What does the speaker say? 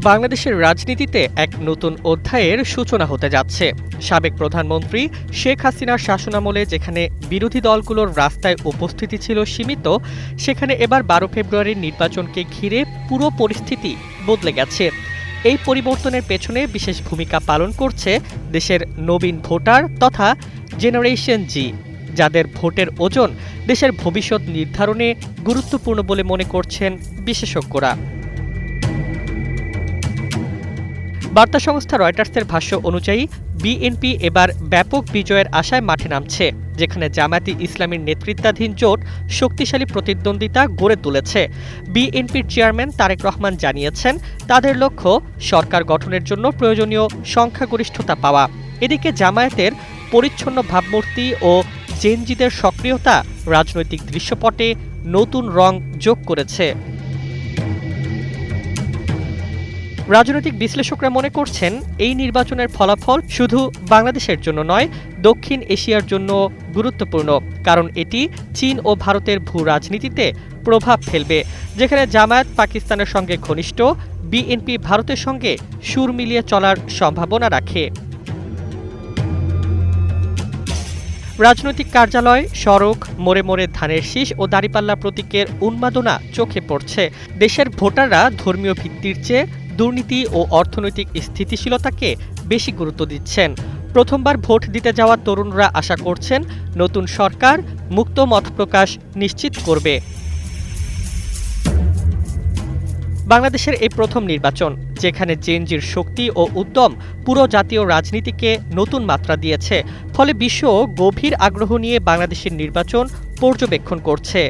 বাংলাদেশের রাজনীতিতে এক নতুন অধ্যায়ের সূচনা হতে যাচ্ছে। সাবেক প্রধানমন্ত্রী শেখ হাসিনার শাসনামলে যেখানে বিরোধী দলগুলোর রাস্তায় উপস্থিতি ছিল সীমিত, সেখানে এবার ১২ ফেব্রুয়ারির নির্বাচনকে ঘিরে পুরো পরিস্থিতি বদলে গেছে। এই পরিবর্তনের পেছনে বিশেষ ভূমিকা পালন করছে দেশের নবীন ভোটার তথা জেনারেশন জি, যাদের ভোটের ওজন দেশের ভবিষ্যৎ নির্ধারণে গুরুত্বপূর্ণ বলে মনে করছেন বিশেষজ্ঞরা। বার্তা সংস্থা রয়টার্সের ভাষ্য অনুযায়ী বিএনপি এবার ব্যাপক বিজয়ের আশায় মাঠে নামছে, যেখানে জামায়াতে ইসলামীর নেতৃত্বাধীন জোট শক্তিশালী প্রতিদ্বন্দ্বিতা গড়ে তুলেছে। বিএনপির চেয়ারম্যান তারেক রহমান জানিয়েছেন, তাদের লক্ষ্য সরকার গঠনের জন্য প্রয়োজনীয় সংখ্যাগরিষ্ঠতা পাওয়া। এদিকে জামায়াতের পরিচ্ছন্ন ভাবমূর্তি ও জেনজিদের সক্রিয়তা রাজনৈতিক দৃশ্যপটে নতুন রং যোগ করেছে। রাজনৈতিক বিশ্লেষকরা মনে করছেন, এই নির্বাচনের ফলাফল শুধু বাংলাদেশের জন্য নয়, দক্ষিণ এশিয়ার জন্য গুরুত্বপূর্ণ, কারণ এটি চীন ও ভারতের ভূ রাজনীতিতে প্রভাব ফেলবে। যেখানে জামায়াত পাকিস্তানের সঙ্গে ঘনিষ্ঠ, বিএনপি ভারতের সঙ্গে সুর মিলিয়ে চলার সম্ভাবনা রাখে। রাজনৈতিক কার্যালয়, সড়ক, মোড়ে মোড়ে ধানের শীষ ও দাঁড়িপাল্লা প্রতীকের উন্মাদনা চোখে পড়ছে। দেশের ভোটাররা ধর্মীয় ভিত্তির চেয়ে দুর্নীতি ও অর্থনৈতিক স্থিতিশীলতাকে বেশি গুরুত্ব দিচ্ছেন। প্রথমবার ভোট দিতে যাওয়া তরুণরা আশা করছেন, নতুন সরকার মুক্ত মত প্রকাশ নিশ্চিত করবে। বাংলাদেশের এই প্রথম নির্বাচন, যেখানে জেনজির শক্তি ও উদ্যম পুরো জাতীয় রাজনীতিকে নতুন মাত্রা দিয়েছে, ফলে বিশ্ব গভীর আগ্রহ নিয়ে বাংলাদেশের নির্বাচন পর্যবেক্ষণ করছে।